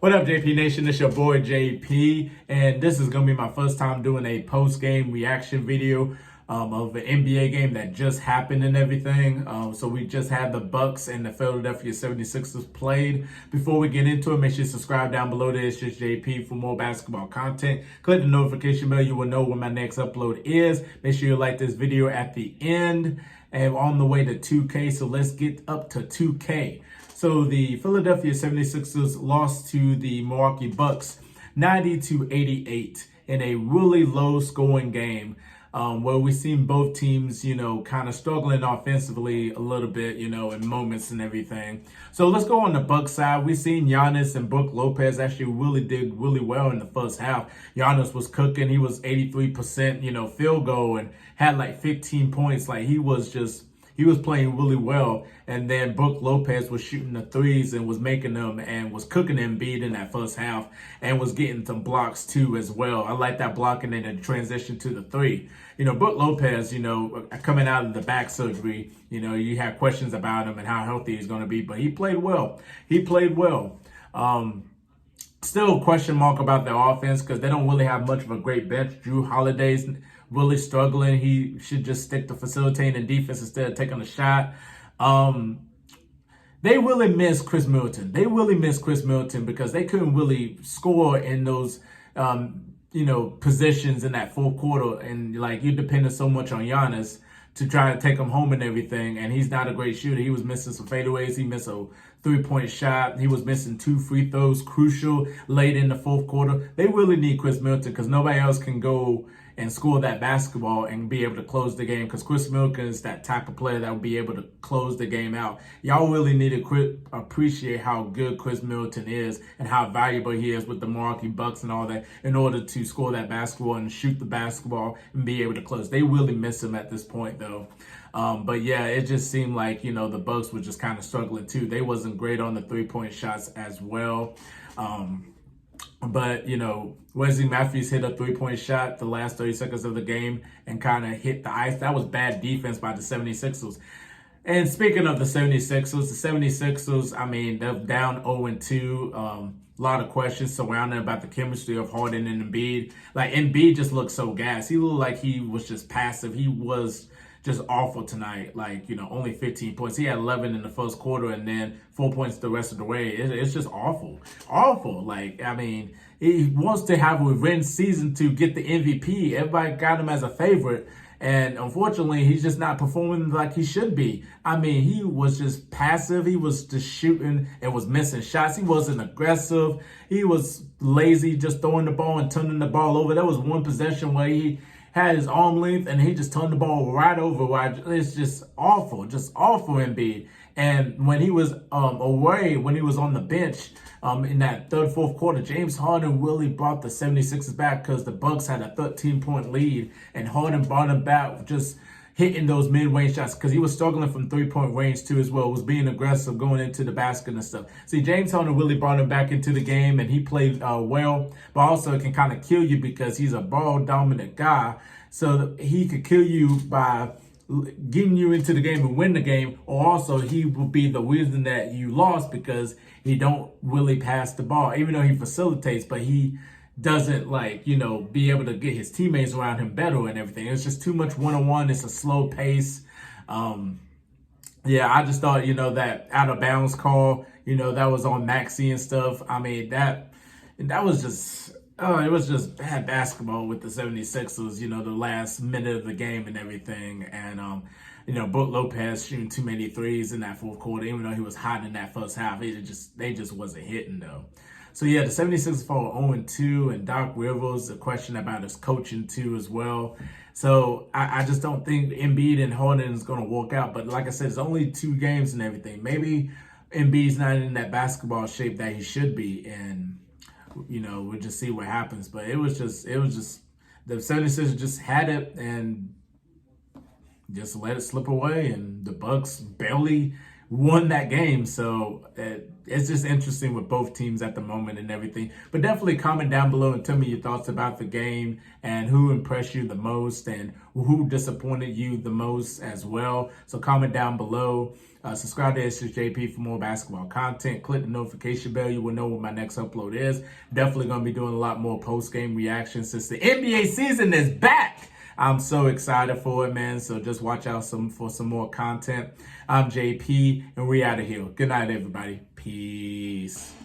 What up, JP Nation? It's your boy JP, and this is gonna be my first time doing a post-game reaction video of an NBA game that just happened and everything. So we just had the Bucks and the Philadelphia 76ers played. Before we get into it, make sure you subscribe down below there. It's just JP for more basketball content. Click the notification bell. You will know when my next upload is. Make sure you like this video at the end. And we're on the way to 2K, so let's get up to 2K. So the Philadelphia 76ers lost to the Milwaukee Bucks 90-88 in a really low-scoring game where we've seen both teams, kind of struggling offensively a little bit, in moments and everything. So let's go on the Bucks side. We've seen Giannis and Brook Lopez actually did really well in the first half. Giannis was cooking. He was 83%, field goal and had like 15 points. Like he was playing really well. And then Brook Lopez was shooting the threes and was making them and was cooking Embiid in that first half and was getting some blocks too as well. I like that blocking and then transition to the three. Brook Lopez, coming out of the back surgery, you had questions about him and how healthy he's going to be, but he played well. Still a question mark about their offense because they don't really have much of a great bench. Drew Holiday's really struggling. He should just stick to facilitating defense instead of taking a shot. They really miss Chris Middleton. Because they couldn't really score in those, positions in that fourth quarter. And like you depended so much on Giannis to try to take him home and everything. And he's not a great shooter. He was missing some fadeaways. He missed a 3-point shot. He was missing 2 free throws, crucial late in the fourth quarter. They really need Chris Middleton because nobody else can go and score that basketball and be able to close the game because Chris Middleton is that type of player that will be able to close the game out. Y'all really need to appreciate how good Chris Middleton is and how valuable he is with the Milwaukee Bucks and all that in order to score that basketball and shoot the basketball and be able to close. They really miss him at this point though. But yeah, it just seemed like, the Bucks were just kind of struggling too. They wasn't great on the 3-point shots as well. But, Wesley Matthews hit a 3-point shot the last 30 seconds of the game and kind of hit the ice. That was bad defense by the 76ers. And speaking of the 76ers, I mean, they're down 0-2. A lot of questions surrounding about the chemistry of Harden and Embiid. Like, Embiid just looked so gassed. He looked like he was just passive. He was just awful tonight. Like, only 15 points. He had 11 in the first quarter and then 4 points the rest of the way. It's just awful. Like, I mean, he wants to have a revenge season to get the MVP. Everybody got him as a favorite. And unfortunately, he's just not performing like he should be. I mean, he was just passive. He was just shooting and was missing shots. He wasn't aggressive. He was lazy, just throwing the ball and turning the ball over. There was one possession where he had his arm length and he just turned the ball right over. It's just awful Embiid. And when he was away, when he was on the bench in that third, fourth quarter, James Harden really brought the 76ers back because the Bucks had a 13-point lead and Harden brought them back just hitting those mid-range shots because he was struggling from 3-point range too as well, was being aggressive going into the basket and stuff. See, James Harden really brought him back into the game and he played well, but also it can kind of kill you because he's a ball-dominant guy. So he could kill you by getting you into the game and win the game, or also he will be the reason that you lost because he don't really pass the ball, even though he facilitates, but he doesn't be able to get his teammates around him better and everything. It's just too much one-on-one. It's a slow pace. Yeah, I just thought, that out of bounds call, that was on Maxey and stuff. I mean, that was just, it was just bad basketball with the 76ers, the last minute of the game and everything. And, Brook Lopez shooting too many threes in that fourth quarter, even though he was hot in that first half. They just wasn't hitting though. So yeah, the 76ers fall 0-2, and Doc Rivers, a question about his coaching too as well. So I just don't think Embiid and Harden is going to work out. But like I said, it's only 2 games and everything. Maybe Embiid's not in that basketball shape that he should be, and we'll just see what happens. But it was just the 76ers just had it and just let it slip away, and the Bucks barely won that game. So it's just interesting with both teams at the moment and everything. But definitely comment down below and tell me your thoughts about the game and who impressed you the most and who disappointed you the most as well. So comment down below. Subscribe to SJP for more basketball content. Click the notification bell. You will know when my next upload is. Definitely going to be doing a lot more post-game reactions since the NBA season is back. I'm so excited for it, man. So just watch out for some more content. I'm JP, and we out of here. Good night, everybody. Peace.